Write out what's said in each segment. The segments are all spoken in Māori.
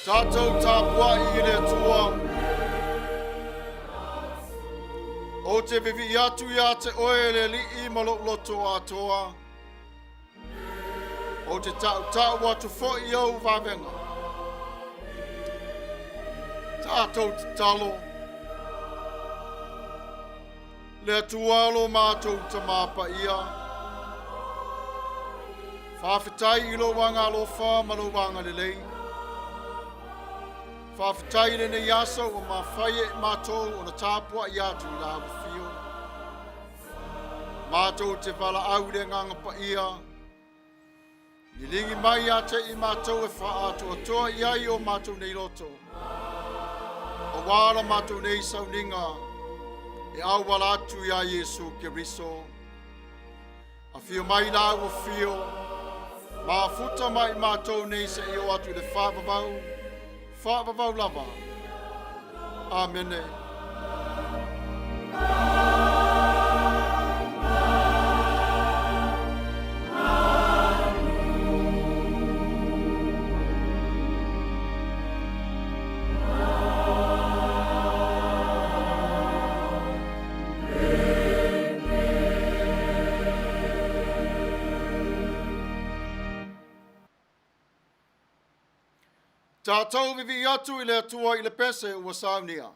Tatou Tapua'i I le atua. O te vivi atu ia te oe le li'i ma Loto Atua. O te tau atu fo'i au vavenga. Tatou te talo. Le atua alo mātou ta Paia. Faafetai I lo wanga alofa ma lo wanga Lenei. Faafetai Lenei aso o mawhaie mātou o na Tapua'i atu I la fio. Mātou te wala au le nganga Paia. Nilingi mai a te I mātou e wha atu atoa I ai o mātou nei Loto. O wala mātou nei Sauniga. E au wala atu I a Yesu Keriso. A fio mai la o fio. Mafuta mai mātou nei se I o atu le Faavao. Faavao lava. Amene. Tatou vivi atu I le atua I le pese ua Sauniga.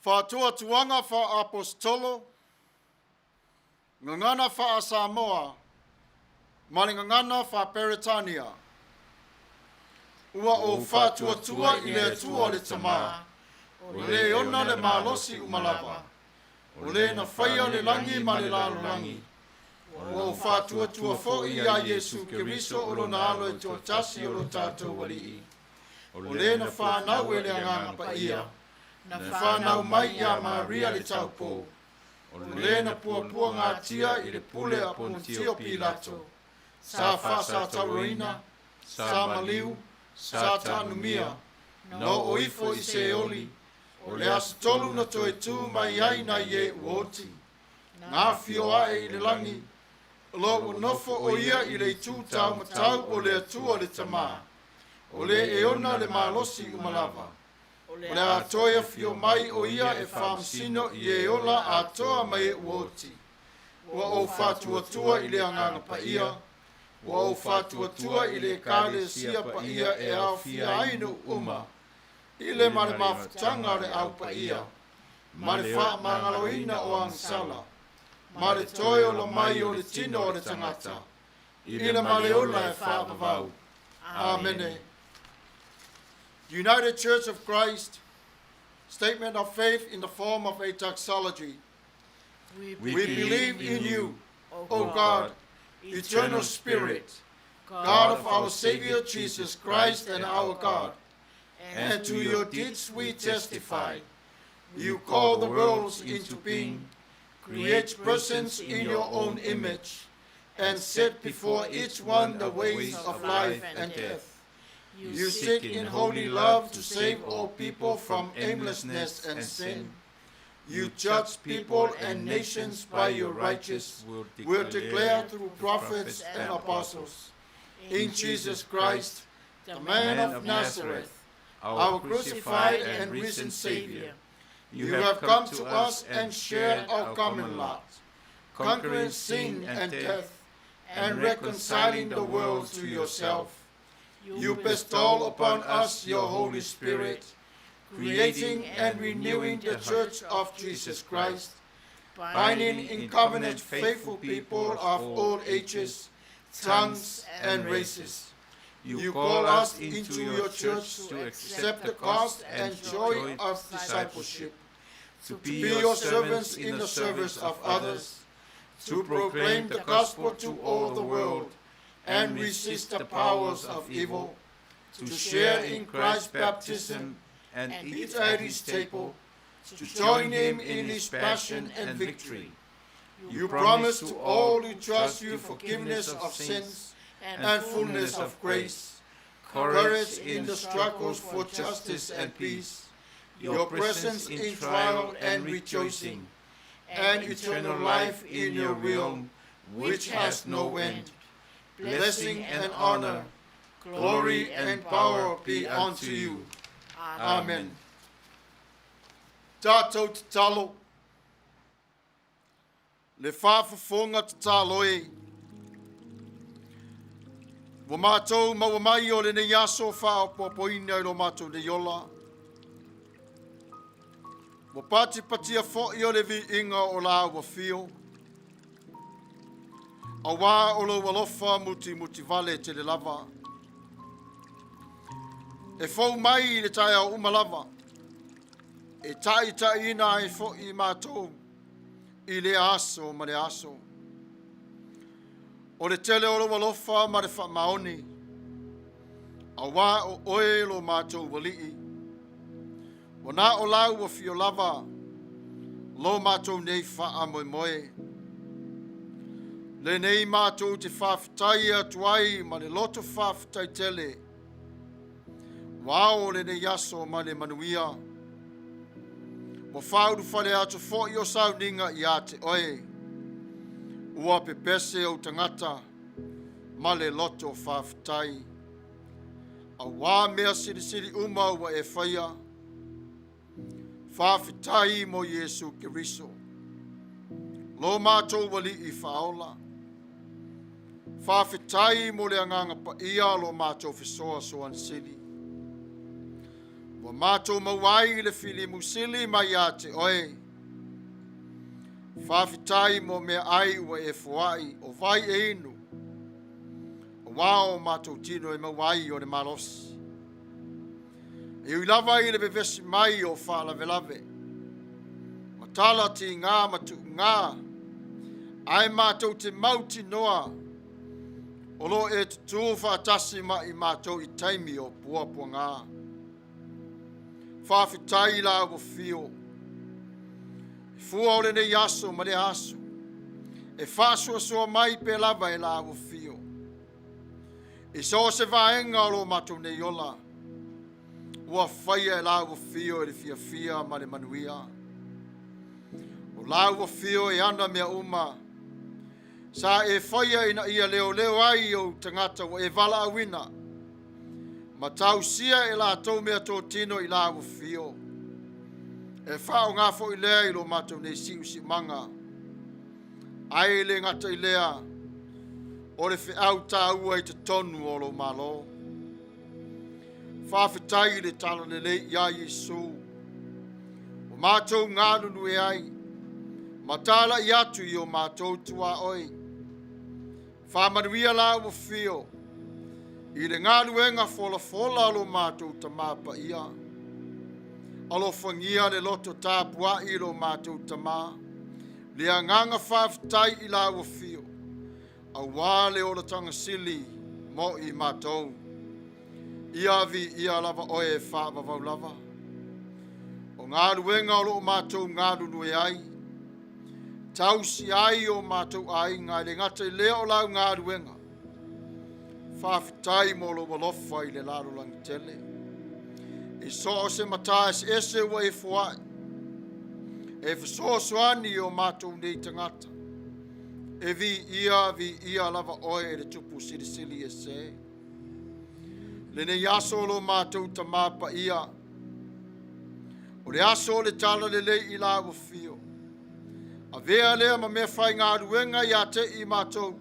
Whātua tuanga wha apostolo, ngangana wha Samoa, mani ngangana wha Peritania. Ua o whātua tua I le atua le tamā, o le ona le malosi umalava, o le na whaia le langi ma le lalo langi. Ua o whātua tua fo'i a Yesu Keriso o lo na alo e tua tasi o lo tātou walii. O le na whānau e le anganga Paia, na whānau mai a Maria le taupo. O le na puapua ngā tia I le pule a Pontio Pilato. Sa whasa tauroina, sa maliu, sa tanumia, no o ifo I se oli. O le asitolu na toe tū mai ai na ye uoti. Ngā fioa I le langi, lo unofo o ia I le tū tau matau o le atua le tamā. O le eona le malosi umalava. O le atoia fio mai o ia e whamsino I e ola atoa mai e uoti. Ua o whātuatua I le anganga Paia. Ua o whātuatua I le kāle sia Paia e au fia ainu uma. I le mare mafutanga le au Paia. Mare wha mangaloina o angsala. Mare toi o lo mai o le tino o le tangata. I le mare ola e Faavao. Amene. United Church of Christ, statement of faith in the form of a doxology. We believe in you, O God, eternal Spirit, God of our Savior Jesus Christ and our God, and to your deeds we testify. You call the worlds into being, create persons in your own image, and set before each one the ways of life and death. You seek in holy love to save all people from aimlessness and sin. You judge people and nations by your righteous will declare through prophets and apostles. In Jesus Christ, the man of Nazareth, our crucified and risen Savior, you have come to us and shared our common lot, conquering sin and death, and reconciling the world to yourself. You bestow upon us your Holy Spirit, creating and renewing the Church of Jesus Christ, binding in covenant faithful people of all ages, tongues, and races. You call us into your church to accept the cost and joy of discipleship, to be your servants in the service of others, to proclaim the gospel to all the world, and resist the powers of evil, to share in Christ's baptism and eat at his table, to join him in his passion and victory. You promise to all who trust you forgiveness of sins and fullness of grace, courage in the struggles for justice and peace, your presence in trial and rejoicing, and eternal life in your realm, which has no end. Blessing and honor, glory and power be unto you. Amen. Tatou te talo. Le whaafafonga te talo e. Wa mātou maua mai o le nei aso whaapopoina I lo mātou ne yola. Wa pati patia fo'i o le vi inga o la ua fio. A wā o lo walofa muti vale te le lava. E fau mai le tai au umalava. E tai ina e fo I mātou. I le aso ma le aso. O le tele o lo walofa ma le wha maoni. A wā o oe lo mātou walii. Wana o lau o fio lava. Lo mātou nei wha a moe moe. Lenei mātou te Faafetai Atuai ma le Loto Faafetai tele. Wao lenei aso ma le Manuia. Mo whaudu whare atu fo'i o Sauniga I te oe. Ua pepese o Tagata ma le Loto Faafetai. A wā mea siri uma ua e whaia. Faafetai mo Yesu Keriso. Lo mātou wali I whaola. Faafetai mo le anganga Paia lo mātou whesoa soan siri. Wa mātou mawai le fili musili mai a te oe. Faafetai mo mea ai ua e fuai o vai e inu. O wao mātou tino e mawai o le malosi. E ui lava i le bevesi mai o whaalavelave. Matala ti ngā matu ngā. Ai mātou te mauti noa. O lo e tutu whaatasi mai mātou i taimi o puapua ngā. Faafetai la o fio. Fua o le nei aso ma le aso. E whaasua soa mai pe lava e la o fio. E so se vaenga o lo mātou nei ola. Ua whaia e la o fio e le fia ma le Manuia. O la o fio e ana mea uma. Sa e whaia ina ia leo ai o tangata o e vala awina. Ma tausia e la tau mea tō tino i la o fio. E whao ngā fo i lea i lo mātou nei si manga. Ai le ngata i lea. O le whiau tā ua i te tonu o lo malo. Faafetai le tala lelei ia Yesu. O mātou ngā nunu e ai. Matala i atu i o mātou tua oi. Whamanuia la o fio. I le ngā luenga fola lo mātou tamapa ia. Alo whangia le loto Tapua'i lo mātou tamā. Le anganga Faafetai i la o fio. A wale o le tangasili mo i mātou. Ia vi ia lava oe whaavavau lava. O ngā ruenga o lo mātou ngā runu e ai. Tausi ai o mātou ai ngā le ngata i leo lau ngā ruenga. Faafetai mo lo walofa i le laro langi tele. E so o se mata ese ua e fuai. E fiso soani o mātou nei tangata. E vi ia lava oe e le tupu sili e se. Lenei aso lo mātou tamā Paia. O le aso le tala lelei i la o fio. A vea lea ma mea whai ngā ruenga i a te i mātou.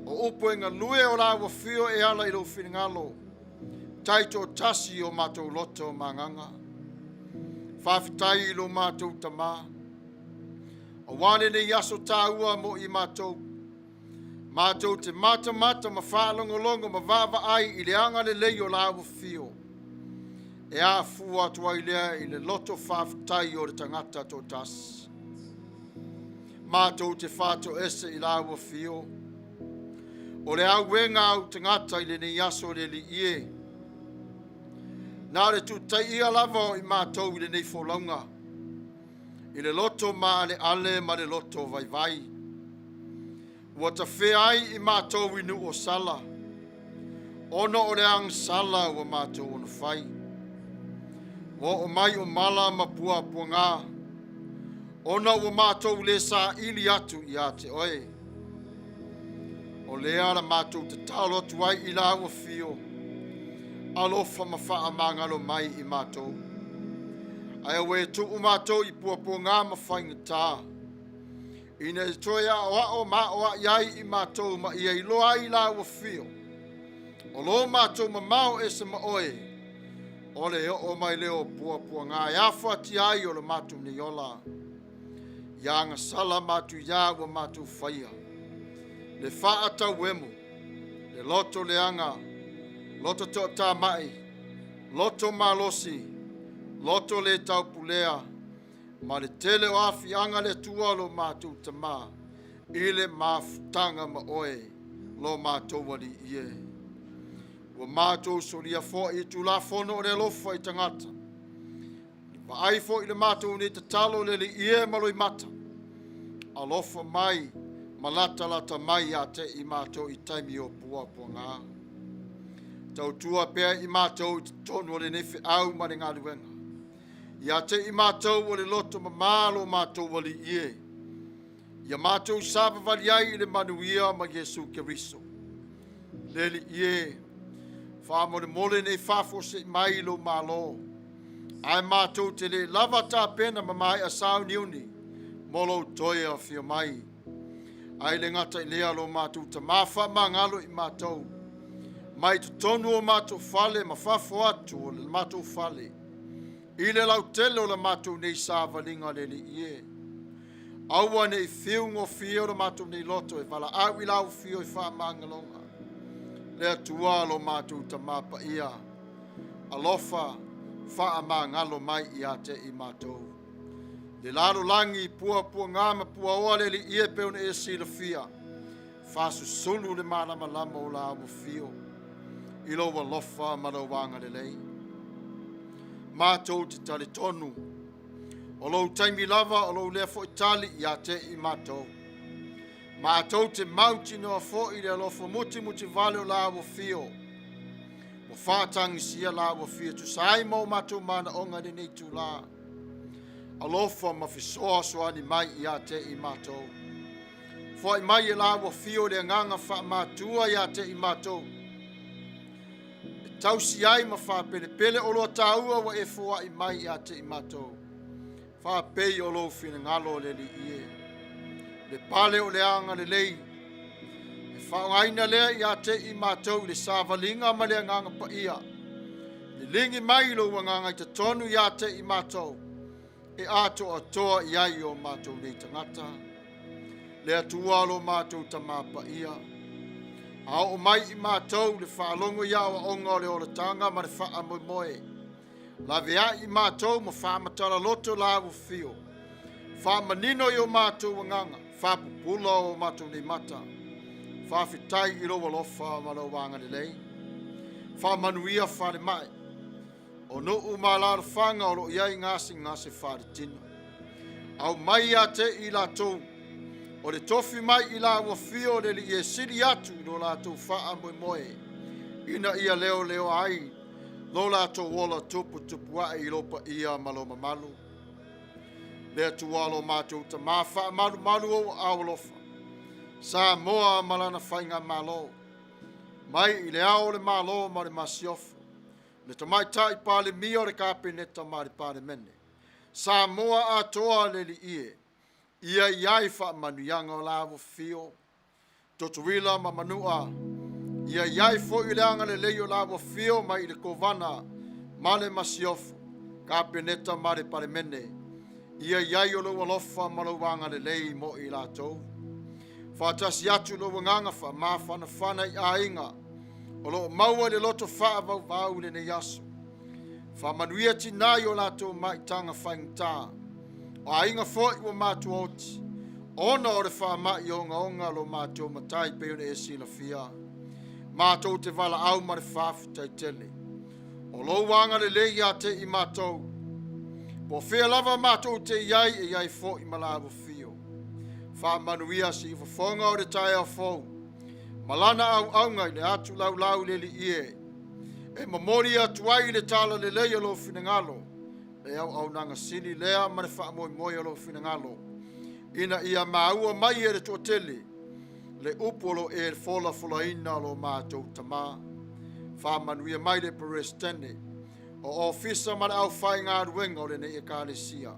O upo e ngā lue o la o fio e ala i lo whingalo. Taito tasi o mātou loto manganga. Faafetai i lo mātou tamā. A wane nei aso tāua mo i mātou. Mātou te mata ma whaalongolongo ma vava ai i le anga le lei o la o fio. E a fua atua i lea i le loto Faafetai o le tangata tō tasi. Mātou te whātou ese i la o fio. O le auenga au tangata i le nei aso le li ie. Nā le tu tai ia lava i mātou i le nei wholaunga. I le loto ma ale ma le loto vai. Ua ta whea ai i mātou inu o sala. Ono o le ang sala ua mātou ono whai. Ua o mai o mala ma pua ngā. Ono ua mātou le sa ili atu i a te oe. O lea la mātou te talo tuai i la ua fio. Alofa ma wha mangalo mai i mātou. Ai awe tu o mātou i pua ngā ma whainga tā. Ina e toia o ma o iai i mātou ma ia i loa i la ua fio. O lo mātou ma mao e se ma oe. O le o mai leo pua ngā. Ia whati ai o le mātou ni ola. Ia ngā sala mātou ia ua mātou whaia. Le whaata wemu. Le loto le anga. Loto to tā mai. Loto malosi. Loto le taupulea. Ma le tele o afi anga le tua lo mātou tamā. I le mafutanga ma oe. Lo mātou wali ie. Wa mātou solia fo i tu la fono o le lofa i tangata. Ma ai fo i le mātou ni te talo le li ie malo i mata. Alofa mai. Malata mai a te i mātou i taimi o pua ngā. Tau tua pēr i mātou i tonu o le nefe au ma le ngā luenga. Ia te i mātou o le loto ma mālo mātou wali ie. Ia mātou sāpa wali ai i le Manuia ma Yesu Keriso. Leli ie. Whāmo le mole nei whāfo se mai lo mālo. Ai mātou te le lava tā pena ma mai a Sauniuni. Molo toia whia mai. Ai le ngata i lea lo mātou ta mawha ma ngalo i mātou. mai tu tonu o mātou fale, mafafo atu o le mātou fale. I le lau tele o le mātou nei sāvalinga le li ie. Aua nei fiu ngo fio le mātou nei loto e wala au I lau fio I wha mangalonga. Le atua lo mātou ta Paia. Alofa wha mangalo mai I ate I mātou. Le lalo langi pua ngama pua oa le li ie peone e sila fia. Fasu sulu le malama lama o la amu fio. Ilo wa lofa malawanga le lei. Mātou te tali tonu. O lou taimi lava o lou lea fo itali I ate I mātou. Mātou te mauti noa fo I le alofa muti vale o la amu fio. Mo whātangi sia la amu fio. Tu sai mo mātou mana onga ni nei tu la. Alofa mafisoa soani mai I ate I mātou. Fo I mai e la amu fio le nganga wha mātua I ate I mātou. Tau si ai ma wha pele o loa taua wa e fua I mai I ate I mātou. Wha pei o lo fina ngalo le li ie. Le pale o le anga le lei. E wha ngaina lea I ate I mātou le sāvalinga ma le nganga Paia. Le lingi mai lo wa nganga I te tonu I ate I mātou. E ato atoa I ai o mātou nei tagata. Le atua lo mātou ta Paia. A o mai I mātou le whaalongo ia o onga le o le tanga ma le wha moe. La vea I mātou ma wha matara loto la awu fio. Wha manino I o mātou wanganga. Wha pupula o mātou nei mata. Faafetai I roa lofa ma lo wanga le lei. Wha Manuia wha le mai. O no u mālara whanga o lo iai ngasi wha le tino. Au mai a te I la tou. O le tofi mai I la wafio le li e siri atu lo la tau wha moe. Ina ia leo ai. Lo la tau wola Tapua'i I lopa ia maloma malu. Lea tualo mātou ta mawha malu o awalofa. Sa moa malana whainga malo. Mai I le ao le malo ma le masiofu. Le tamai tai pale mio le kāpeneta ma le pale mene. Sa moa atoa le li ie. Ia iai wha manuianga o lawa fio. Totuila ma manua. Ia iai fo I leanga le leo lawa fio ma I le kovana. Ma le masiofu. Kāpeneta ma le pale mene. Ia iai o lo alofa ma lo wanga le lei mo I latou. Whātasi atu lo wanganga wha mawhana whana I ainga. O lo maua le loto wha vau le ne yasu. Wha manuia tinai o latou mai tanga whaingta. O ainga fōi wa mātu oti. Ona o le wha mai o onga lo mātou matai peone e sila fia. Mātou te wala au ma le Faafetai tele. O lo wanga le lei a te I mātou. Po whea lava mātou te iai e iai fōi malawa fio. Wha Manuia si I whafonga o le tai au fōu. Malana au aunga I le atu lau le li ie. E mamori atu ai le tala le leia lo finangalo. Le au nanga sini lea ma le wha moe lo finangalo. Ina ia maua mai e le tōtele. Le upolo e le fola ina lo mātou tama. Wha Manuia mai le perestene. O ofisa ma le au whai ngā ruenga o le ne e kālesia.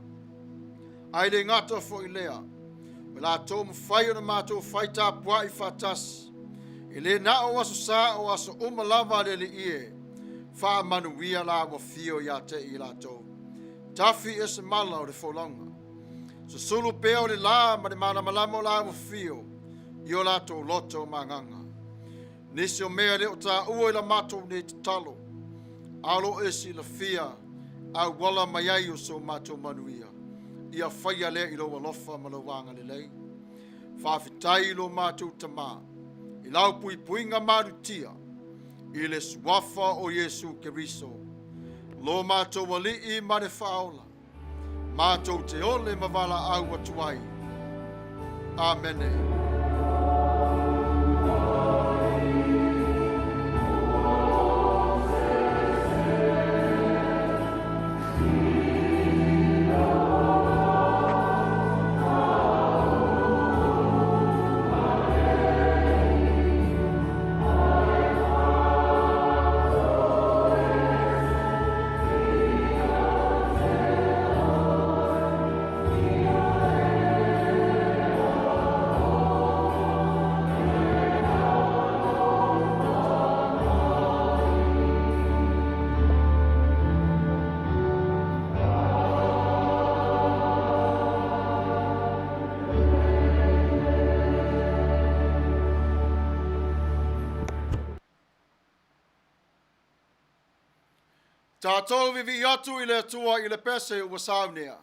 Ai le ngata fo I lea. Me la tō mwhai o na mātou whai Tapua'i whatasi. I le na o aso sa o aso umalava le li ie. Wha Manuia la wa fio ia te I la tō. Tafi e se mala o le wholanga. So sulu pea o le la ma le mana malamo la wa fio. I o la tō loto manganga. Nisi o mea le o tā ua I la mātou ne te talo. Alo e si la fia. A wala mai ai o so mātou Manuia. Ia whaia lea I lo walofa ma lo wanga le lei. Faafetai I lo mātou tamā. I lau puinga marutia. I le suafa o Yesu Keriso. Lo mātou wali I ma le whaola. Mātou te ole mawala au atuai. Amene. Tatou vivi atu i le atua i le pese ua Sauniga.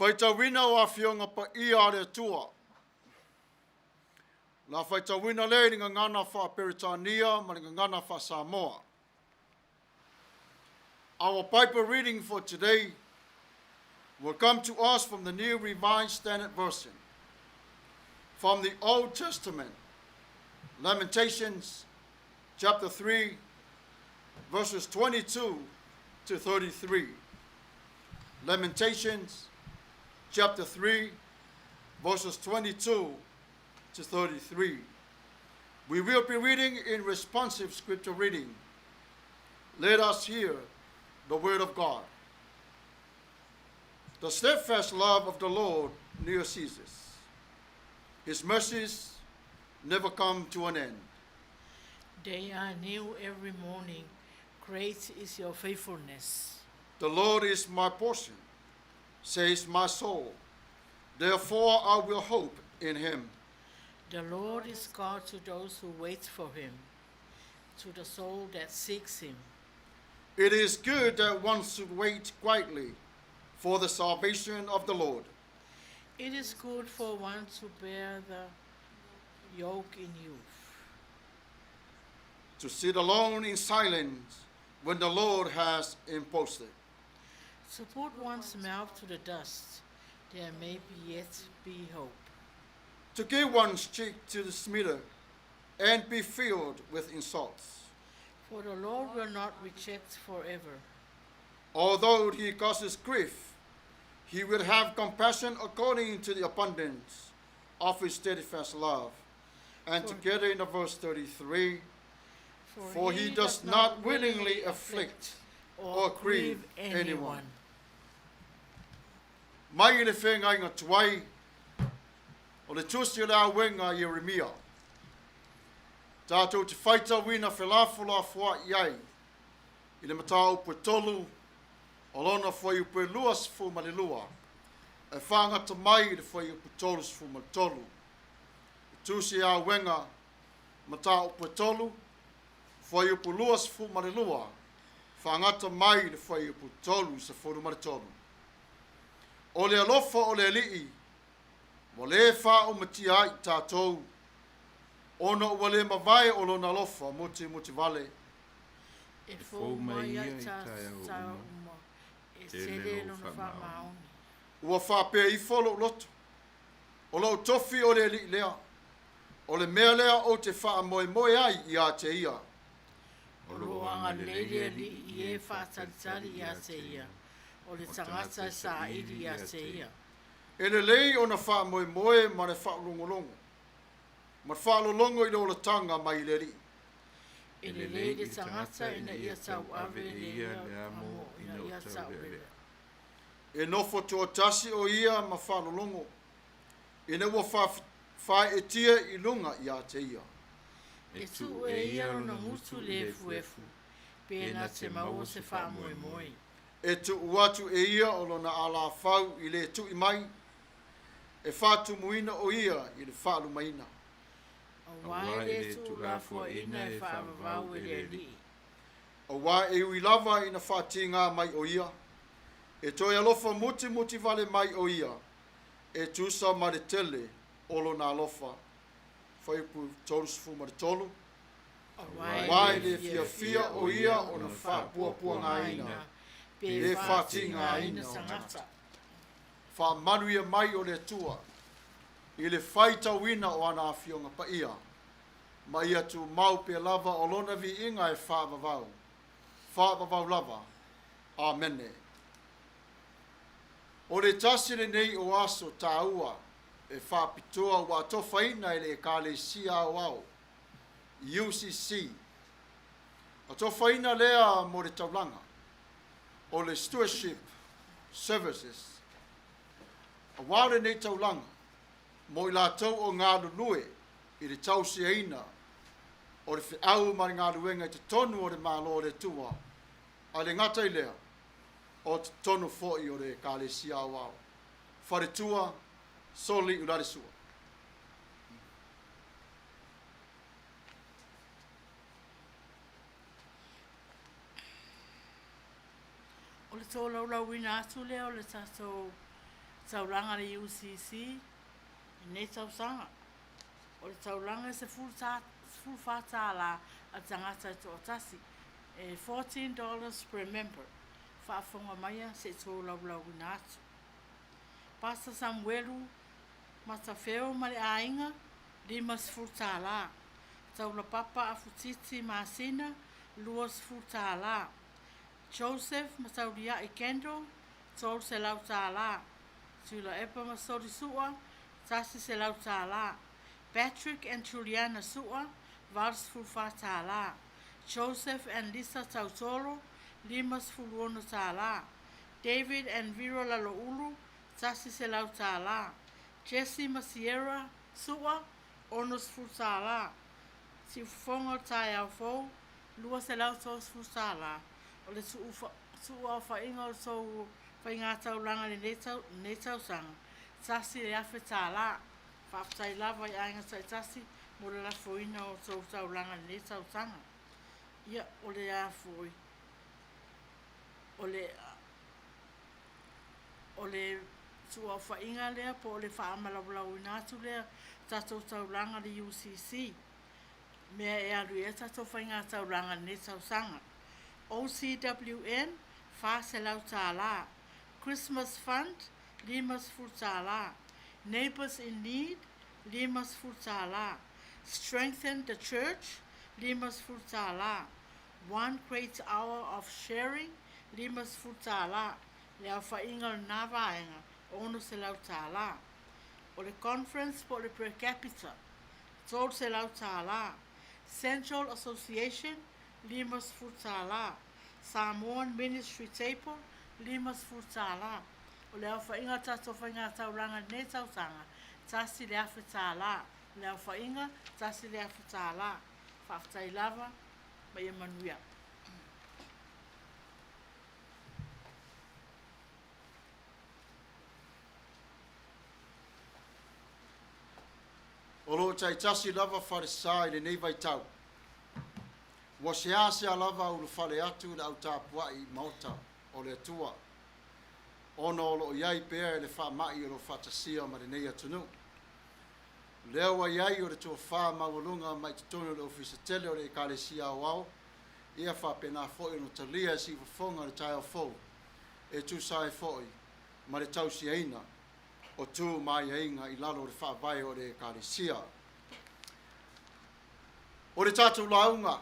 Whaitawina o awhionga Paia re Atua. La whaitawina le ni ngana wha Peritania ma ni ngana wha Samoa. Our Bible reading for today will come to us from the New Revised Standard Version. From the Old Testament, Lamentations chapter 3, verses 22 to 33. Lamentations chapter 3, verses 22 to 33. We will be reading in responsive scripture reading. Let us hear the word of God. The steadfast love of the Lord never ceases. His mercies never come to an end. They are new every morning. Great is your faithfulness. The Lord is my portion, says my soul. Therefore I will hope in him. The Lord is God to those who wait for him, to the soul that seeks him. It is good that one should wait quietly for the salvation of the Lord. It is good for one to bear the yoke in youth. To sit alone in silence when the Lord has imposed it. To put one's mouth to the dust, there may yet be hope. To give one's cheek to the smitter and be filled with insults. For the Lord will not reject forever. Although he causes grief, he will have compassion according to the abundance of his steadfast love. And together in the verse 33, for he does not willingly afflict or grieve anyone. mai i le whenga inga tuai, o le tusi o le Auega Yeremia. Tatou te whaita wina whelafo la fua iai, i le matau pue tolu, o lona fwai upe lua sifu malilua, e whangata mai i le fwai upe tolu sifu maltolu. Tusi a Auega, matau pue tolu, fwai upe lua sifu malilua, whangata mai i le fwai upe tolu sifu maltolu. O le alofa o le alii, mo le wha o matia i tātou, ono ua le mawai o lona alofa muti vale. E fōu mai ai tā uma, e sere lona wha maoni. Ua whapea i folo loto, o lau tofi o le alii lea, o le mea lea o te wha moe ai i a te ia. O lo anga leile li i e wha taritari i a te ia, o le tangata sa iri i a te ia. E le lei o na wha moe ma le wha longolongo. Ma wha lolongo i le ola tanga mai i le ri. E le lei le tangata ina ia tau ave le ia amo ina ia tau rea. E nofo tua tasi o ia ma wha lolongo. E ne ua wha e tia i lunga i a te ia. E tu e ia o na mutu le fuefu, pēna te mau se wha moe moe. E tu uatu e ia o lona ala fau i le tu i mai, e whātu muina o ia i le whaalu maina. O wai le tu la fua ina e whaavavau e le li. O wā e ui lava ina whāti ngā mai o ia, e toi alofa muti vale mai o ia, e tusa ma le tele o lona alofa, whaipu tolusifu ma le tolu, O wai le fia o ia o na whapua ngā ina, e whāti ngā ina o tangata. Wha Manuia mai o le tua, i le whaita wina o ana awhionga Paia, ma ia tu mau pe lava o lona vi inga e whaavavau lava, Amene. O le tasi Lenei o aso Taua, e whapitoa wa tofaina i le kale sia au, UCC. A tofaina lea mo le taulanga, o le stewardship services. A wāre nei taulanga, mo i lātou o ngā lulue, i le tausiaina, o le whiau mari ngā luenga i te tonu o le mālo o le tua, a le ngata i lea, o te tonu fōi o le kāle sia au. Whare tua, soli ulare sua. O le tō lau ina atu lea o le tātou taulanga le UCC, i nei tausanga. O le taulanga se full whata la a tangata i tō tasi. E $14 per member. Whaafonga Maia se tō lau ina atu. Pastor Samuelu, matawheo ma le ainga, limas futa la. Taula papa a futiti masina, luas futa la. Joseph mataulia i kendo, tol se lau tā la. Tula epa masori sua, tasi se lau tā la. Patrick and Juliana sua, vals fulfa tā la. Joseph and Lisa tautoro, limas fuluono tā la. David and Vero Laloulu, tasi se lau tā la. Jesse Masiera sua, onos futa la. Si fongo tai au fou, lua se lau tos futa la. O le suua whainga o tau whainga taulanga ni nei tausanga. Tasi le awhi tā la. Faafetai lava i ainga tai tasi mo le lafoina o tau taulanga ni nei tausanga. Ia o le awhi. O le suua whainga lea po o le whaamalawlau inatu lea tatou taulanga li UCC. Mea e alu e tatou whainga taulanga ni nei tausanga. OCWN, Fase lau tā la. Christmas Fund, limas futa la. Neighbors in Need, limas futa la. Strengthen the Church, limas futa la. One Great Hour of Sharing, limas futa la. Lea whainga na vaenga, ono se lau tā la. O le Conference po le Per Capita, tol se lau tā la. Central Association, limas futa la. Samoan Ministry Table, limas futa la. O le au whainga tato whainga tauranga ne tau sanga. Tasi le awhita la. Le au whainga, tasi le awhita la. Faafetai lava, Maia Manuia. O lo tai tasi lava Farisai le nei vai tau. Wa se lava o lo fale atu le au Tapua'i maota o le Atua. Ono o lo iai pea le wha mai o lo whatasia ma le nei atunu. Leo wa iai o le tua wha mawalunga mai te tono le ofisa tele o le ekalesia Auau. Ia wha pena foi no talia si wafonga le tai o fou. E tu sai foi ma le tausi aina. O tu Maia inga i lalo le wha vai o le ekalesia. O le tatou launga.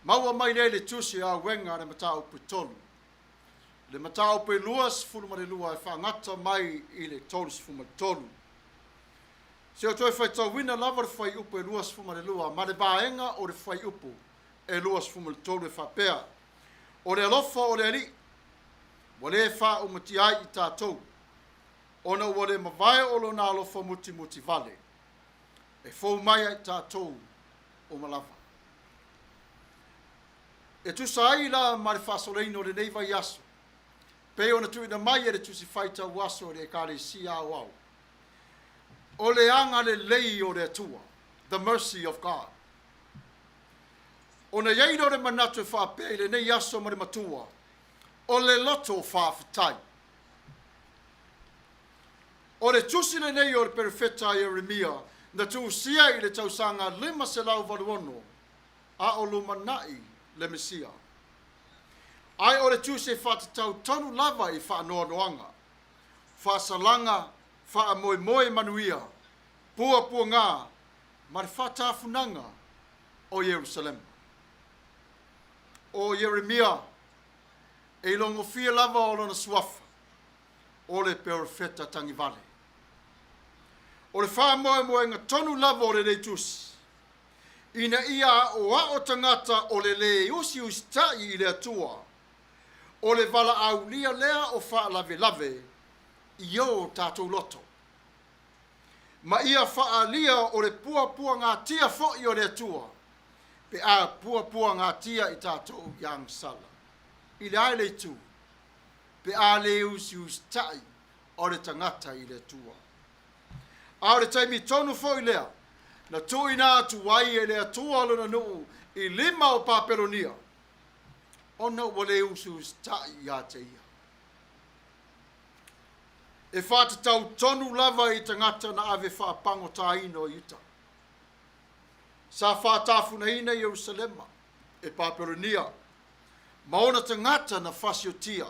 Maua mai le tusi Auega le matau putolu. Le matau pe luas fulu ma le lua e whangata mai i le tolus fuma tolu. Se o toi whai tau wina lava le whai upu e luas fuma le lua, ma le baenga o le whai upu e luas fuma le tolu e whapea. O le alofa o le ali, wa le wha o muti ai i Tatou. Ona wa le mawai o lo na alofa muti muti vale. E fau mai ai Tatou o malava. E tu sai la ma le whasoleino le nei vai aso. Pe ona tu ina mai e le tusi whaita waso le kare si Auau. O le anga le lei o le Atua. The mercy of God. O na yeino le manatu e whape le nei aso ma le matua. O le Loto Faafetai. O le tusi le nei o le Faafetai Jeremia. Na tu sia i le tausanga lima se lau valuono. A o lumanai le Mesia. Ai o le tusi whatatau tonu lava i whaanoanoanga. Whaasalanga, whaamoemoe Manuia, pua ngā, ma le whatafunanga o Jerusalem. O Jeremia, e longo fia lava o lona suafa, o le perofeta tangivale. O le whaamoemoe ngā tonu lava o le nei tusi. Ina ia o a o tangata o le usi tai i le Atua. O le vala au lia lea o wha lave lave i o Tatou Loto. Ma ia wha lia o le pua ngā tia fo i o le Atua. Pe a pua ngā tia i Tatou yang sala. I le aile tu. Pe a le usi tai o le tangata i le Atua. A o le taimi tonu fo i lea. Na tuina tu wai e le Atua lona nuu i lima o papelonia. Ona wale usus tai ia te ia. E whatatau tonu lava i tangata na ave whaapango taino i uta. Sa whaatafuna ina i Jerusalema e papelonia. Maona tangata na whasiotia.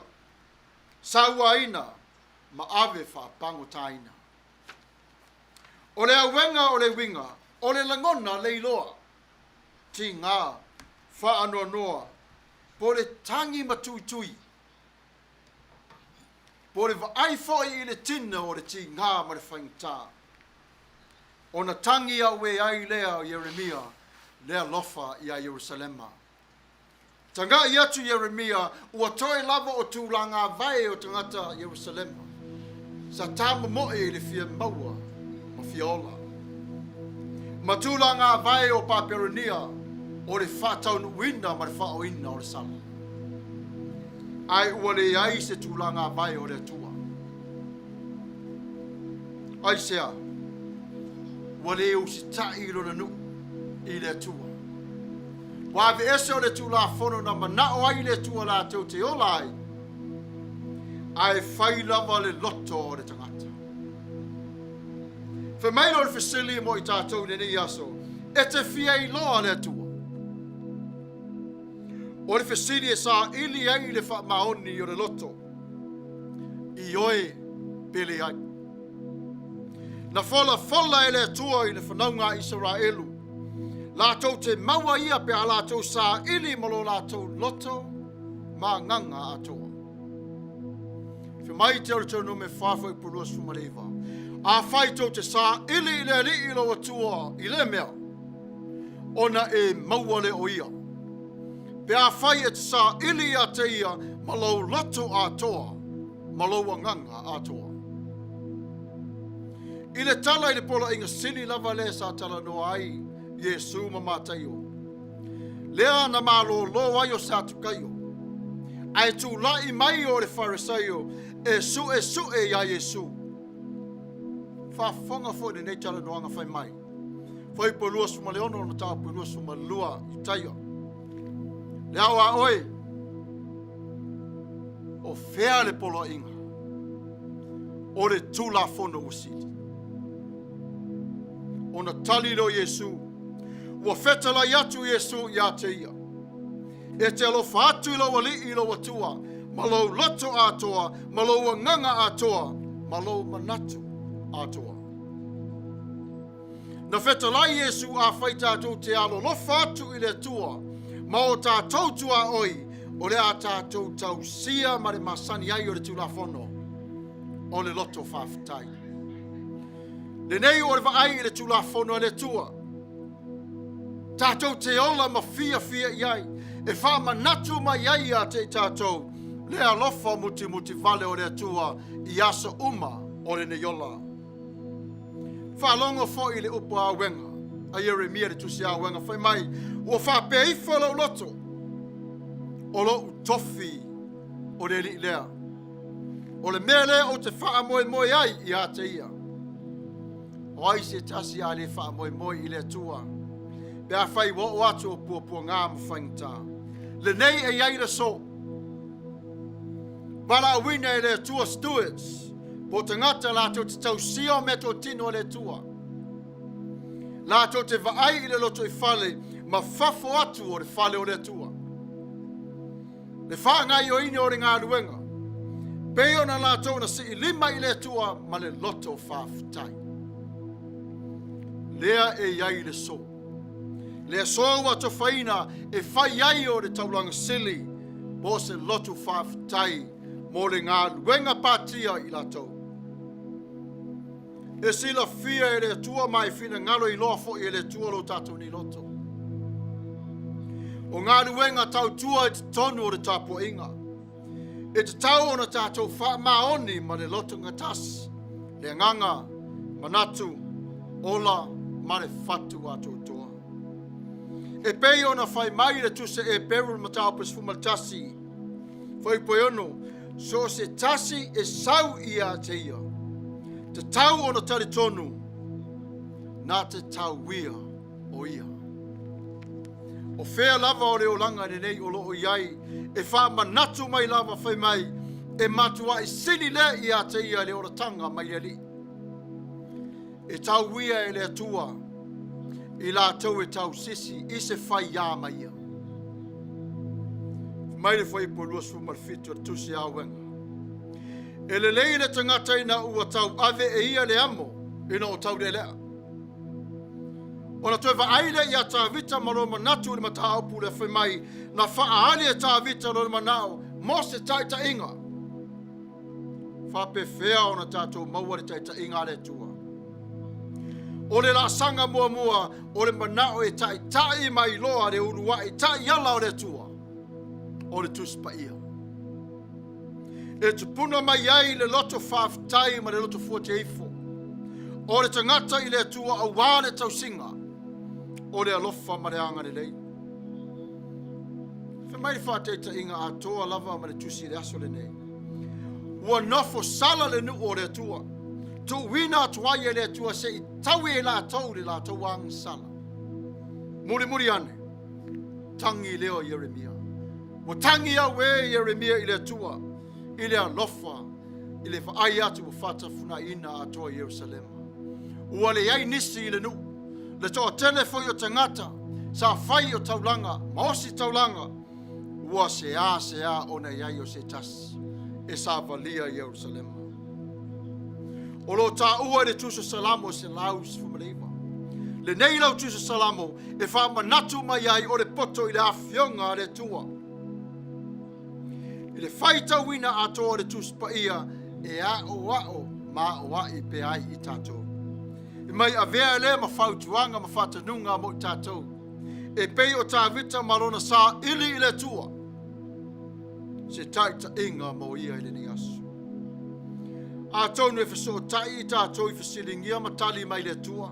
Sa uaina ma ave whaapango taina. O le Auega o le winga, o le langona le iloa. Ti ngā whaanoa noa. Po le tangi matuitui. Po le vaai foi i le tina o le ti ngā ma le whaingta. O na tangi au e ai lea o Jeremia, lea lofa i a Jerusalema. Tanga i atu Jeremia, ua toe lava o tūlanga vai o tangata Jerusalema. Sa tāma moe i le fia maua, ma fiola. Ma tūlanga vai o paperonia, o le whātau nuina ma le whaoina o le sala. Ai ua le ai se tūlanga vai o le Atua. Ai sea, ua le usi tai ilo na nu i le Atua. Wa ave ese o le tūla whono na manao ai le Atua la tau te ola ai. Ai whai lava le Loto o le tangata. Whamailo le whisili mo i tātou Lenei aso, e te fia i loa le Atua. O le whisili e sa ili ai le wha maoni o le Loto. I oe pele ai. Na fola e le Atua i le whanaunga Israelu. Lātou te maua ia pe a lātou sa ili malo lātou Loto ma nganga atoa. Mai te ora tau no me whawhau i puruas fumarewa. A whai tau te sa ili le li ilo atua i le mea. Ona e maua le o ia. Pe a whai e te sa ili a te ia malo Loto a toa Maloa nganga Atua. Ile tala ile pola inga sili lava le sa tala no ai Yesu mamatayo. Lea na malo lo ayo sa tukayo. Ai tu lai mai o le farisayo e su e ya Yesu. Fa fonga fo de ne tala no anga fai mai. Foi polua suma leono no ta polua suma lua itayo. Lea wa oi. O fea le pola inga. O le tula fono usiti. Ona talilo Yesu. Wa fetala yatu Yesu ya te ia. E te alofa atu ilo wali ilo watua. Malo loto atoa. Malo wanganga atoa. Malo manatu atoa. Na fetala Yesu a faita atu te alo lofa atu ile tua. Ma o tatou tua oi. O le a tatou tausia ma le masani ai o le tulafono. O le loto Faafetai. Lenei o le vaai le tulafono le tua. Tatou te ola ma fia iai. E wha manatu ma iai a te tatou. Le alofa muti vale o le tua. I asa uma o le neola. Wha longo fo i le upo a wenga. A Yeremia le tusi a wenga. Whai mai. Ua wha peifo lo loto. O lo utofi o le li lea. O le mele o te wha moe ai i a te ia. O ai se tasi a le wha moe i le tua. Bea whai wo atu o pua ngā mwhaingta. Lenei e iaira so. Wala wina e le tua stewards. Po te ngata lato te tau sio me to tino le tua. Lato te vaai i le loto i fale. Ma fafo atu o le fale o le tua. Le wha ngai o ini o re ngā ruenga. Peo na lato na si i lima i le tua ma le loto Faafetai. Lea e iai le so. Lea so wa to whaina e whai iai o le taulanga sili. Mo se loto Faafetai mo le ngā ruenga patia i lato. E sila fia e le tua mai fina ngalo i loa fo i le tua lo tatou ni loto. O ngā ruenga tau tua e te tonu o le Tapua'i. E te tau o na tātou wha maoni ma le loto ngatasi. Le nganga, manatu, ola, ma le fatu ato toa. E pei o na whai mai le tuse e peru ma tau pas fumaltasi. Whai poiono, so se tasi e sau ia te ia. Te tau o na tari tonu, na te tau wia o ia. O whea lava o leo langa nei o loo iai, e wha manatu mai lava whai mai, e matua i sini le i a te ia le oratanga mai le li. E tau wia e le atua, i la tau e tau sisi, i se whai ia mai ia. Mai le whai po lua su marfitu a tusi Auega. E le lei le tangata ina ua tau ave e ia le amo, ina o tau le lea. Ona toe vaaile ia tāwita maro manatu le matao pule whai mai na whaaali e tāwita lo le manao mo se taita inga. Whape whea ona tātou maua le taita inga le tua. O le la sanga mua o le manao e tai mai loa le urua e tai ala o le tua. O le tuspaia. E tupuna mai ai le loto Faafetai ma le loto Sept. O le tangata i le tua awa le tausinga. O le alofa ma le anga le lei. Wha mai whateita inga a toa lava ma le tusi le aso le nei. Ua nofo sala le nu o le tua. Tu wina atuai e le tua se i tau e la tau le la tau ang sala. Muri ane. Tangi leo Yeremia. Mo tangi au e Yeremia i le tua. I le alofa. I le whaai atu o whata funa ina a toa Yerusalema. Ua le ai nisi i le nu. Le toa tele foi o tangata, sa fai o taulanga, maosi taulanga, ua se a o na iai o se tas, e sa valia Yerusalema. O lo ta ua le tuso salamo se laus fumaleiva. Le nei lau tuso salamo, e wha manatu mai ai o le poto i le awhionga le tua. I le fai tauina atoa le tuso paia, e a o ma o a i pe ai i tatou. Mai avea le ma fautuanga ma fatanunga mo tatou. E pei o tāwita marona sa ili i le tua. Se taita inga mo ia i le ni asu. A tonu e whaso tai tātou I whasilingia matali mai le tua.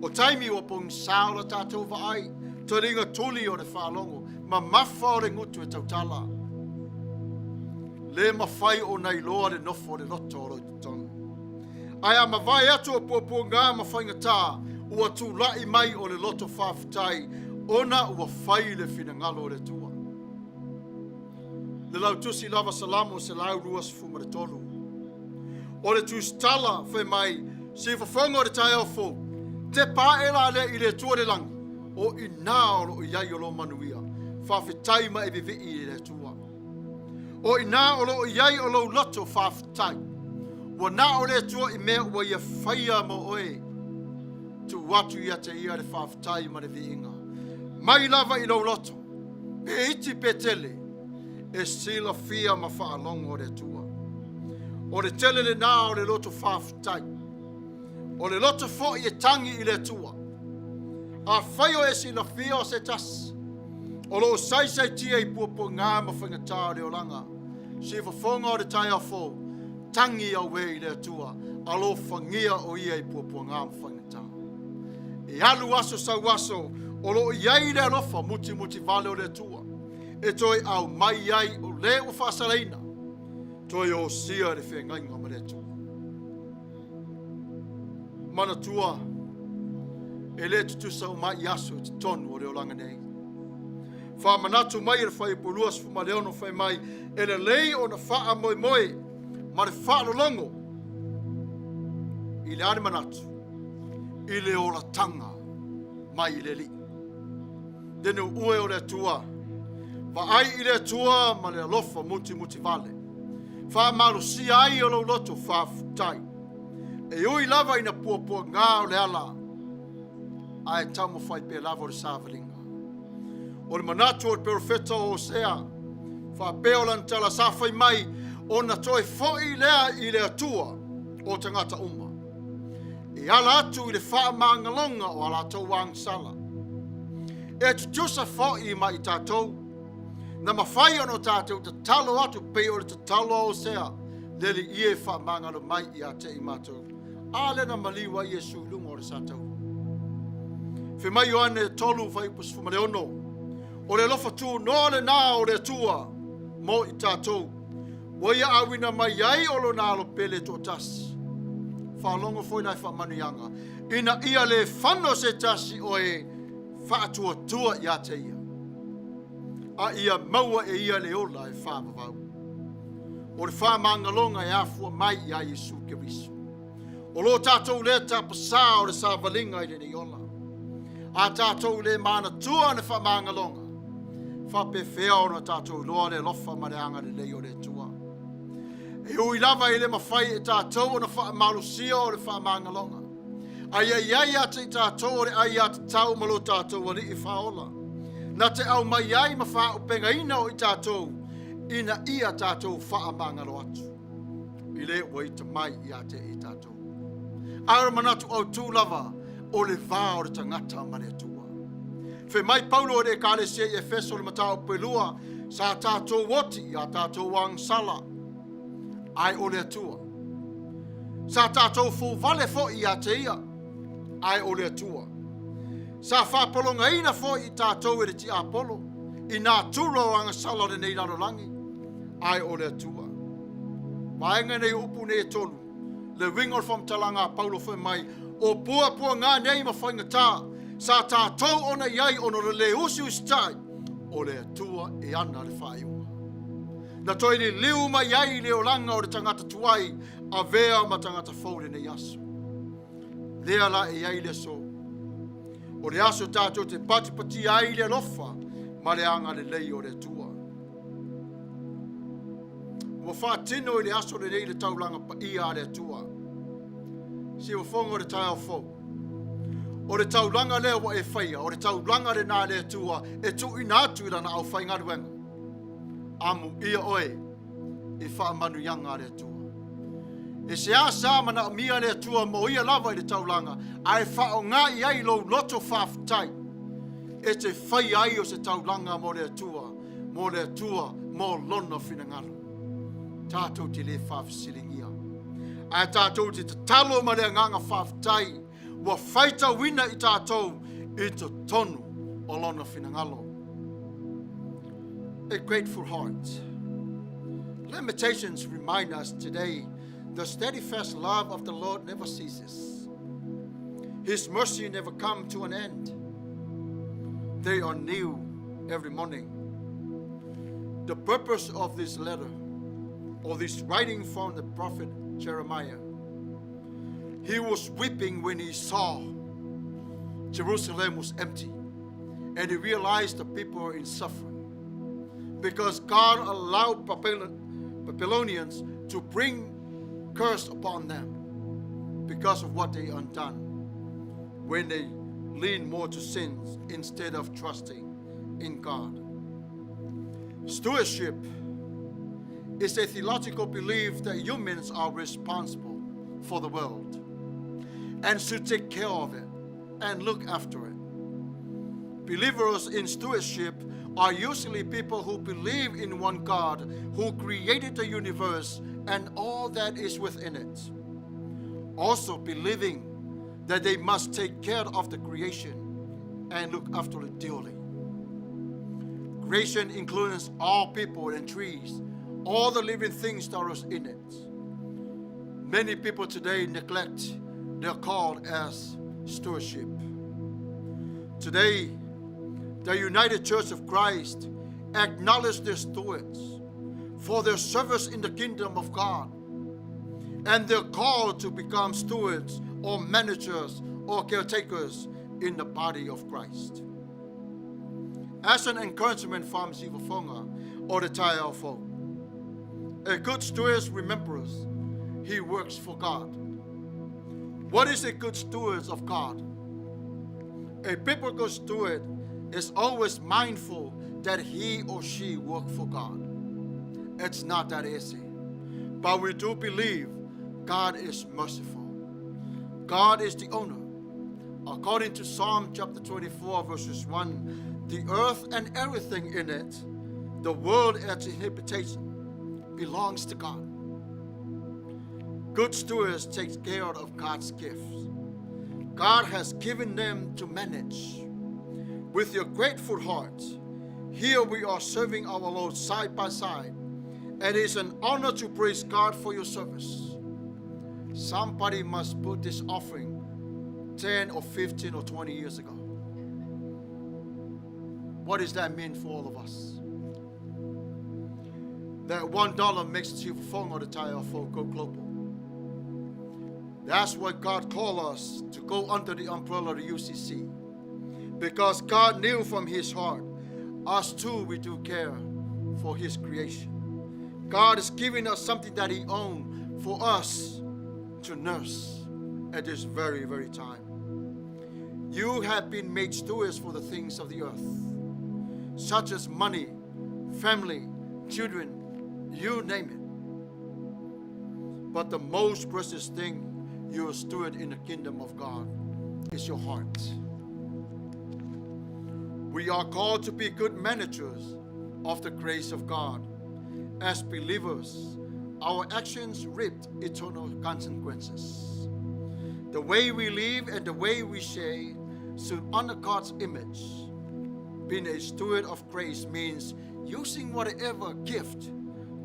O taimi o pong saola tātou vai. Te ringa tuli o le whalongo. Ma mafa o le ngutu e tautala. Le mawhai o nei loa le nofo le loto o le tonu. Ai a mawai atu o pua ngā mawhainga tā. Ua tu lai mai o le loto Faafetai. Ona ua whai le whina ngalo le tua. Le lau Tusi lava salamo se lau ruas fuma le tolu. O le tustala whai mai. Si whawhonga o le tai au fo. Te paela le I le tua le langi. O I nā o lo iai o lo Manuia. Faafetai ma e vivi I le tua. O I nā o lo iai o lo loto Faafetai. Wa nā o le tua I mea ua ia whaia mo oe. Tu watu ia te ia le Faafetai ma le viinga. Mai lava I lo loto. Pe iti pe tele. E sila fia ma whaalongo o le tua. O le tele le nā o le loto Faafetai. O le loto fo I e tangi I le tua. A whaio e sila fia o se tas. O lo sai tia I puapo ngā ma whangatā o langa. Si whafonga o le tai a fo. Tangi au we I le tua. Alo whangia o ia I puapo ngā ma whangatā. E alu aso sau aso. O lo iai le alofa muti vale o le tua. E toi au mai ai o le o whasaraina. Toi o sia le whengainga ma le tua. Manatua. E le tutusa o mai aso te tonu o le o langa nei. Wha manatu mai e le whai poluas fuma leono whai mai. E le lei o na wha moe moe. Ma le wha longo. I le ane manatu. I le o la tanga. Mai I le li. Denu ue o le tua. Va ai I le tua ma le alofa muti vale. Wha marusi ai o lo loto Faafetai. E ui lava ina puapua ngā o le ala. Ai tamo fai pe lava o le sāwalinga. O le manatu o le profeta o Osea. Wha peo lan tala sāwhai mai. O na toi foi lea I le atua o Tagata uma. E ala atu I le wha mangalonga o ala tau wang sala. E tutusa foi mai Tatou. Na mawhai ono tātou te talo atu pe o le te talo o sea. Leli ie wha mangalo mai I a te I mātou. Ale na maliwa Iesu lunga o le sātou. Whi mai o ane tolu whai pus fumare ono. O le lofa tū no le nā o le tua. Mo I tātou. Wa ia awina mai ai o lo nā lo pele tō tasi. Whalongo foi nai wha manuianga. Ina ia le whano se tasi o e whaatua tua I a te ia. A ia maua e ia le ola e whaamavau. O le whaamangalonga e afua mai I a Iesu Keriso. O lo tātou le tapasa o le sāwalinga I le nei ola. A tātou le Manatua ne whaamangalonga. Whape whea o na tātou loa le lofa mareanga le lei o le tua. E ui lava I le mawhai e tātou o na whaamalusia o le whaamangalonga. Ai ai ate I tātou o le ai ate tau malo tātou o li I whaola. Na te au mai ai ma wha upenga ina o I tātou. Ina ia tātou whaamangalo atu. I le wai te mai I ate I tātou. Ara manatu Autu lava o le vā o le tangata ma le tua. Whe mai Paulo o le kāle se I Efeso le matao pelua sa tātou woti I a tātou wang sala. Ai o le atua. Sa tātou fu vale fo I a te ia. Ai o le atua. Sa whapolonga ina fo I tātou e le ti apolo. I nā turo anga sala le nei laro langi. Ai o le atua. Vaenga nei upu nei tonu. Le wingol fom talanga Paulo whi mai. O pua ngā nei ma whainga tā. Sa tātou ona iai ono le usi ustai. O le atua e ana le whaiunga. Na toi ni liu mai iai le o langa o le tangata tuai. A vea ma tangata fōre nei aso. Lea la e iai le so. O le aso tātou te patipati ai le lofa. Ma le anga le lei o le tua. Wa whātino I le aso le nei le taulanga Paia a le tua. Si wa whonga o le tai au fō. O le taulanga lea wa e whaia. O le taulanga le nā le tua. E tu ina atu I lana au whai ngaruenga. Amu ia oe. I wha manuianga le tua. E se a sa mana mia le tua mo ia lava I le taulanga. Ai wha o ngā I ai lo loto Faafetai. E te whai ai o se taulanga mo le tua. Mo le tua mo lona whina ngalo. Tātou te le whaafesilingia. A tātou te talo ma le nganga Faafetai, wa whaita wina I tātou I te tonu o lona whinangalo. A grateful heart. Lamentations remind us today the steadfast love of the Lord never ceases. His mercy never comes to an end. They are new every morning. The purpose of this letter, or this writing from the prophet Jeremiah, he was weeping when he saw Jerusalem was empty, and he realized the people were in suffering because God allowed Babylonians to bring curse upon them because of what they undone when they lean more to sins instead of trusting in God. Stewardship is a theological belief that humans are responsible for the world and should take care of it and look after it. Believers in stewardship are usually people who believe in one God who created the universe and all that is within it, also believing that they must take care of the creation and look after it dearly. Creation includes all people and trees, all the living things that are in it. Many people today neglect their call as stewardship. Today, the United Church of Christ acknowledges their stewards for their service in the kingdom of God and their call to become stewards or managers or caretakers in the body of Christ. As an encouragement from Ifoga or the Tauvao, a good steward remembers he works for God. What is a good steward of God? A biblical steward is always mindful that he or she work for God. It's not that easy, but we do believe God is merciful. God is the owner. According to Psalm chapter 24 verses 1, the earth and everything in it, the world and its inhabitation, belongs to God. Good stewards take care of God's gifts. God has given them to manage. With your grateful heart, here we are serving our Lord side by side, and it is an honor to praise God for your service. Somebody must put this offering 10 or 15 or 20 years ago. What does that mean for all of us? That $1 makes the phone or the Tauvao go global. That's what God called us to go under the umbrella of the UCC. Because God knew from his heart, us too, we do care for his creation. God is giving us something that he owns for us to nurse at this very, very time. You have been made stewards for the things of the earth, such as money, family, children, you name it. But the most precious thing you are steward in the kingdom of God is your heart. We are called to be good managers of the grace of God. As believers, our actions reap eternal consequences. The way we live and the way we share should honor God's image. Being a steward of grace means using whatever gift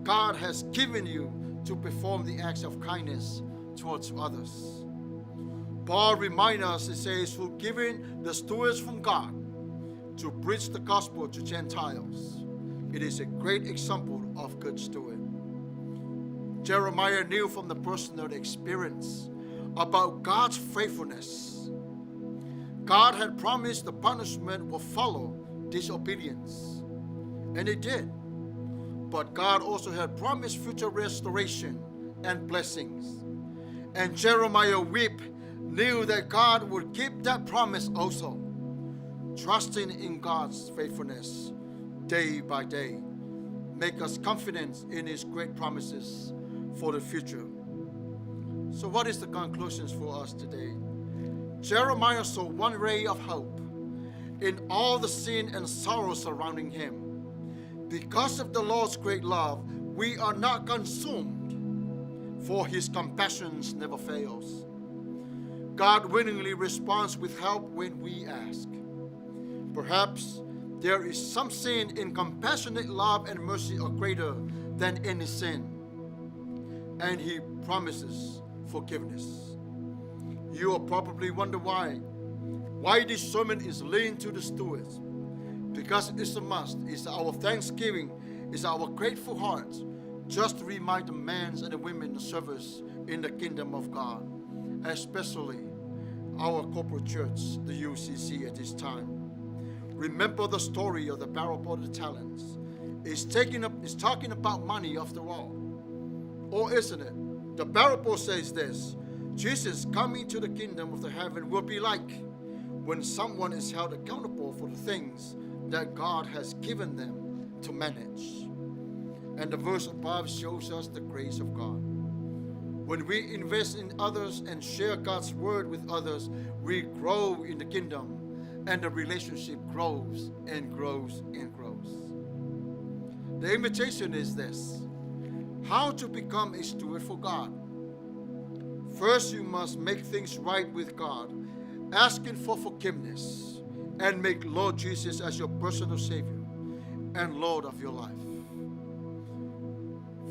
God has given you to perform the acts of kindness towards others. Paul reminds us, he says, who given the stewards from God to preach the gospel to Gentiles. It is a great example of good steward. Jeremiah knew from the personal experience about God's faithfulness. God had promised the punishment will follow disobedience, and it did. But God also had promised future restoration and blessings. And Jeremiah knew that God would keep that promise also, trusting in God's faithfulness day by day. Make us confident in his great promises for the future. So what is the conclusions for us today? Jeremiah saw one ray of hope in all the sin and sorrow surrounding him. Because of the Lord's great love, we are not consumed, for his compassions never fails. God willingly responds with help when we ask. Perhaps there is some sin in compassionate love and mercy are greater than any sin, and he promises forgiveness. You will probably wonder why this sermon is linked to the stewards. Because it's a must. It's our thanksgiving. It's our grateful hearts. Just to remind the men and the women, the servers in the kingdom of God, especially our corporate church, the UCC at this time. Remember the story of the parable of the talents. It's talking about money after all. Or isn't it? The parable says this: Jesus coming to the kingdom of the heaven will be like when someone is held accountable for the things that God has given them to manage. And the verse above shows us the grace of God. When we invest in others and share God's word with others, we grow in the kingdom, and the relationship grows and grows and grows. The invitation is this: how to become a steward for God. First, you must make things right with God, asking for forgiveness, and make Lord Jesus as your personal Savior and Lord of your life.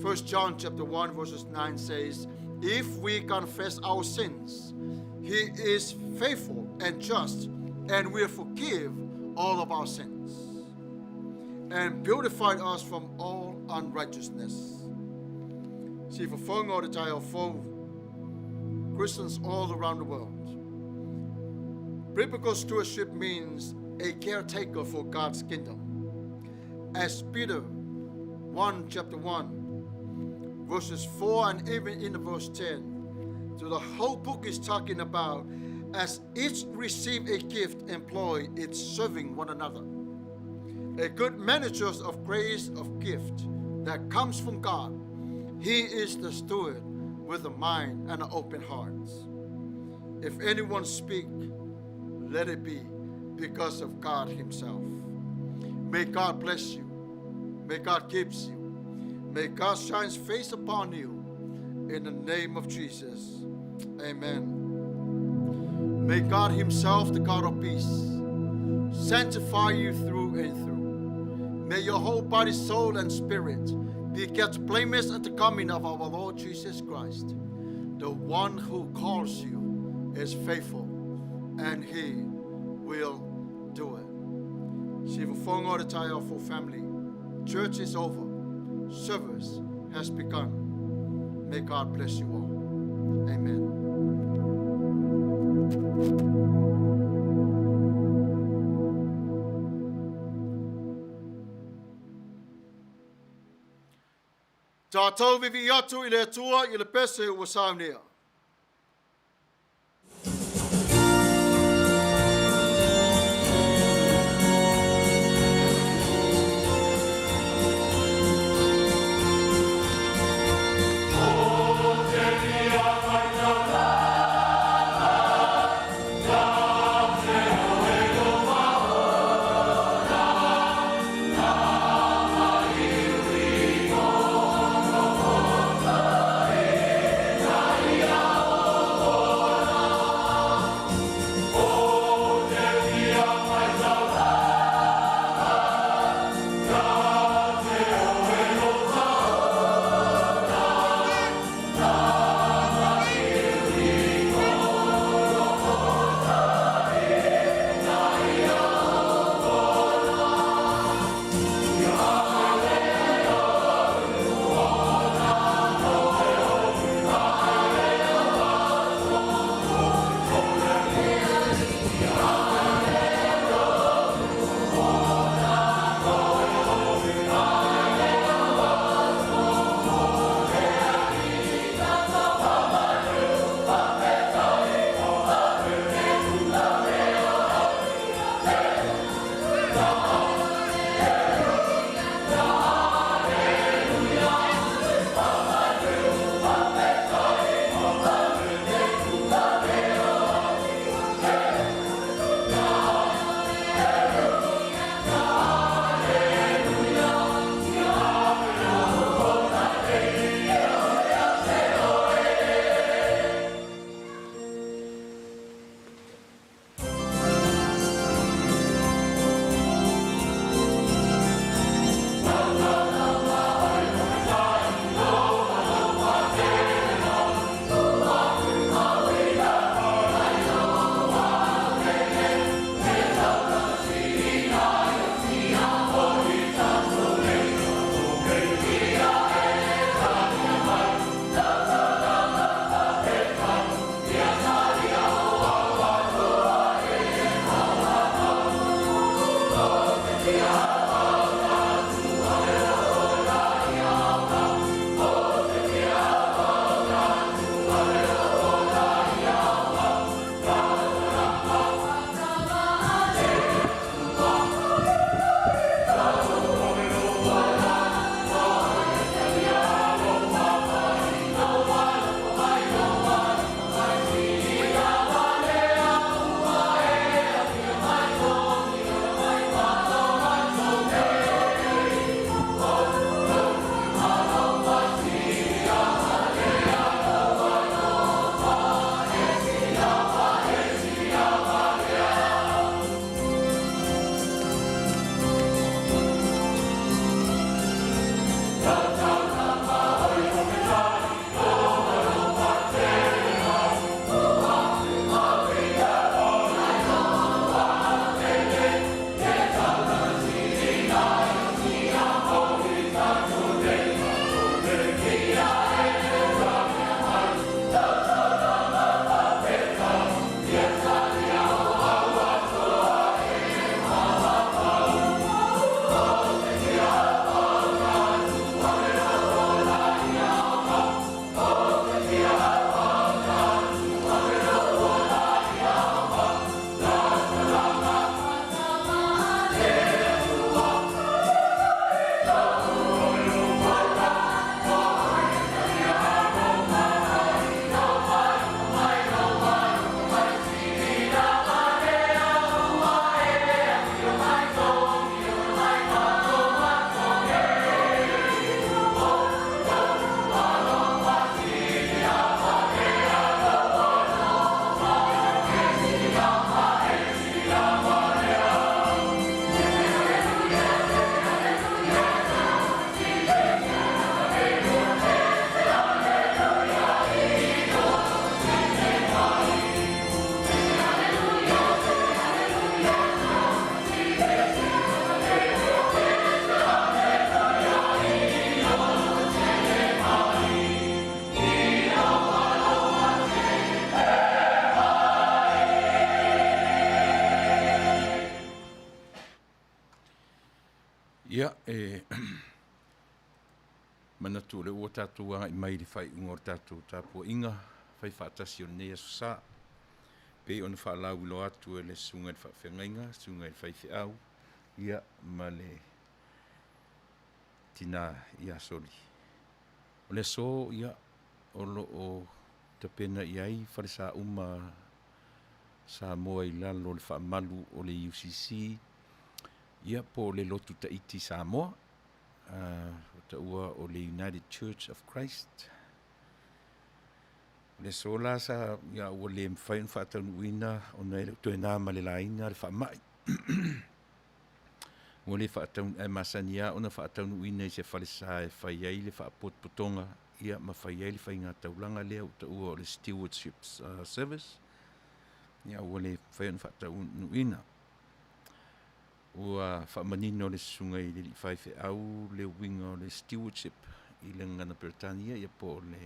1 John chapter 1 verses 9 says, if we confess our sins, he is faithful and just and will forgive all of our sins and purify us from all unrighteousness. See, for phone all the time, for Christians all around the world, biblical stewardship means a caretaker for God's kingdom. As Peter 1 chapter 1 verses 4 and even in the verse 10, so the whole book is talking about as each receive a gift, employ it serving one another. A good manager of grace of gift that comes from God. He is the steward with a mind and an open heart. If anyone speak, let it be because of God himself. May God bless you. May God keep you. May God shine his face upon you. In the name of Jesus. Amen. May God himself, the God of peace, sanctify you through and through. May your whole body, soul, and spirit be kept blameless at the coming of our Lord Jesus Christ. The one who calls you is faithful, and he will do it. See, for all the time for family, church is over. Service has begun. May God bless you all. Amen. Tatou vivi atu I le atua I le pese ua Sauniga. Maia. Ia, Manatu le ua tātou anga I mai le whai unga o tātou Tapua'i whai whaatasi o nei aso sā. Pei ona whaalau ilo atu e le sunga le whaafengainga, sunga le whaifeau, ia ma le tina ia soli. O le so ia o lo o te pena iai whare sa uma sa moa I lalo le whaamalu o le UCC, ia po le lotu ta iti sa moa, ta ua o le United Church of Christ. Le sola sa ia ua le mwhai un whaataunuina o nei le tuena ma le laina le whaamai. Ua le whaataun e masania o na whaataunuina I se whale sa e whai ai le whaapotpotonga ia ma whai ai le whai ngā taulanga lea o ta ua o le stewardship service. Ia ua le whai un whaataunuina. Ua whaamanino le sungai le whaifeau le winga o le stewardship I le ngana Britania ia po le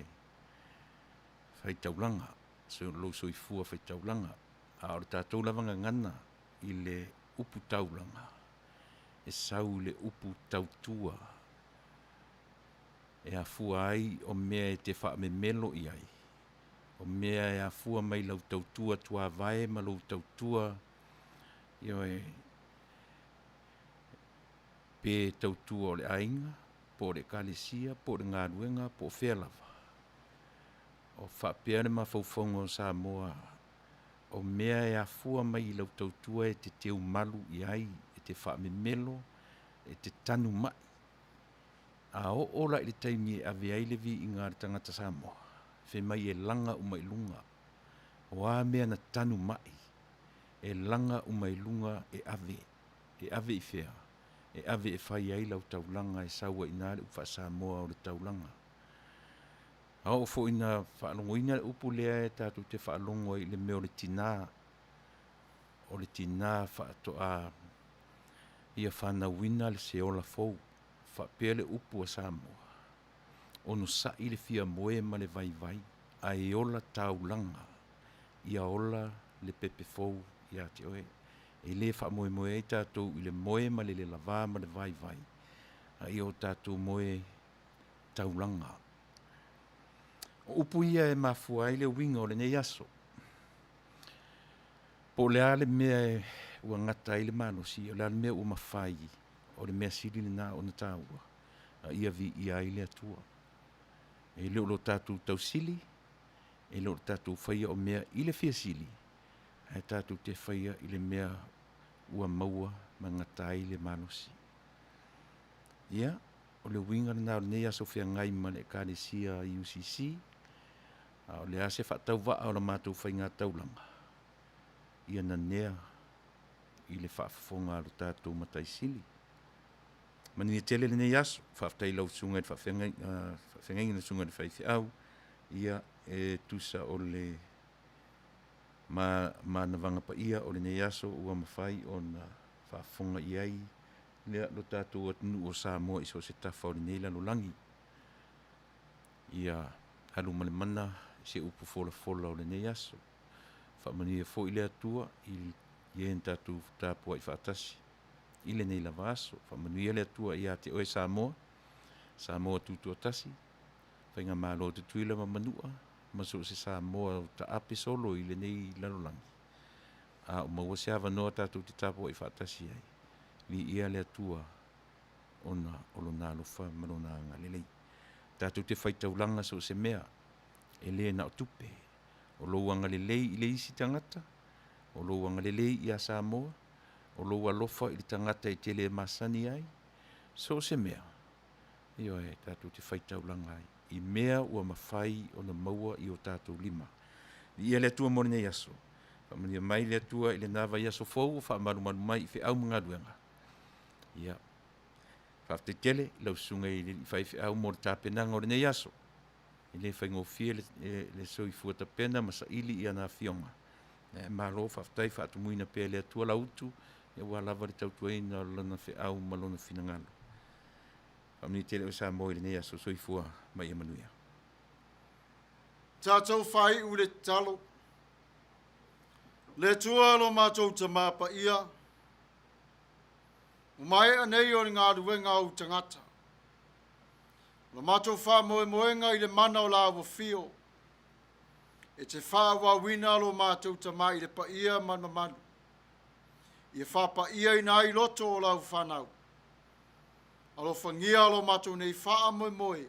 whai taulanga. So lo so I fua whai taulanga. A o le tātou lavanga ngana I le upu taulanga. E sau le upu tautua. E a fua ai o mea e te wha me melo I ai. O mea e a fua mai lau tautua tua vae ma lau tautua. Io e pe tautua o le ainga, po le kalesia, po le ngaruenga, po whelava. O whapea le mawhauwhongo sa moa. O mea e a fua mai I lau tautua e te teu malu I ai, e te wha me melo, e te tanu mai. A o ola I le taimi e ave ai le vi I ngā tangata sa moa. Whe mai e langa umai lunga. O a mea na tanu mai. E langa umai lunga e ave I whea. E ave e whai ai lau taulanga e saua I nā le uwha sa moa o le taulanga. A o fo ina whaalongoina le upu lea e tātou te whaalongo I le meo le tina. O le tina whaatoa ia whanauina le seola fou. Whapea le upu a sa moa. Ono sa I le fia moe ma le vai vai. A e ola taulanga. Ia ola le pepe fou ia te oe. E le wha moe moe e tātou I le moe ma le lava ma le vai vai. A I o tātou moe taulanga. O upu ia e mafua I le winga o le nei aso. Po le ale mea e ua ngata I le manosi, o le ale mea ua mawhai, o le mea siri le nā o na tāua. A ia vi ia I le atua. E leo lo tātou tausili, e leo tātou whaia o mea I le fia sili. E tātou te whaia I le mea ua maua ma ngata I le manosi. Ia, o le winga na o nei aso fia ngai ma le kālesia UCC, o le ase whaatau waa o la mātou whai ngā taulanga. Ia na nea I le whaafafonga alo tātou matai sili. Manuia tele le nei aso, whaafatai lau sunga I whaafengai na sunga I whaifeau, ia e tusa o le ma na vanga Paia o le nei aso ua mawhai o na whaafonga I ai lea lo tātou atunu o Samoa I so se tafa o le nei lalo langi. Ia halu male mana se upu fola o le nei aso. Whaamania fo I le atua I ien tātou Tapua'i whaatasi. I le nei lava aso. Whaamania le atua I a te oe Samoa. Samoa tutu atasi. Whainga mālo te tuila ma Manua. Maso se Samoa o ta ape solo I le nei lalolangi. A o maua se hawa noa tātou te Tapua'i whaatasi ai. Li ia le atua ona olo nā lofa malona ngā lelei. Tātou te whaitaulanga so se mea. E le na o tupe. O lou anga lelei I le isi tangata. O lou anga lelei I a Samoa. O lou alofa I le tangata I te le masani ai. So se mea. Io e tātou te whaitaulanga ai. I mea ua mawhai o na maua I o tātou lima. Ia le atua mori nei aso. Whamania mai le atua I le nawa I aso fau o whaamaru manu mai I whiau mga duenga. Ia. Whafte tele, lau sunga I le whaiwhiau mori tāpenanga o le nei aso. I le whaingofia le soifua tapena masa ili I ana fionga. Malo whaftai whaatumuina pia le atua lautu. Ia ua lava le tautuaina lana whiau malona finangalo. Whamania tele o sa moi le nei aso soifua mai Manuia. Tātou whai u le talo. Le tua lo mātou te māpa ia. Omai anei o ngā ruenga o tangata. Lo mātou wha moenga I le mana o la wa fio. E te wha wawina lo mātou tamai I le paia manu. I wha paia I nai loto o lau whanau. Alo whangia lo mātou nei wha moe.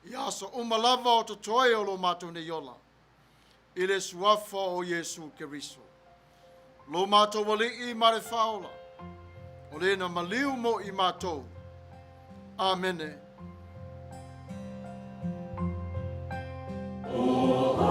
I asa umalava o to toe o lo mātou nei ola. I le suafa o Yesu Keriso. Lo mātou wali I mare whaola. O le na maliu mo I mātou. Amene. Oh,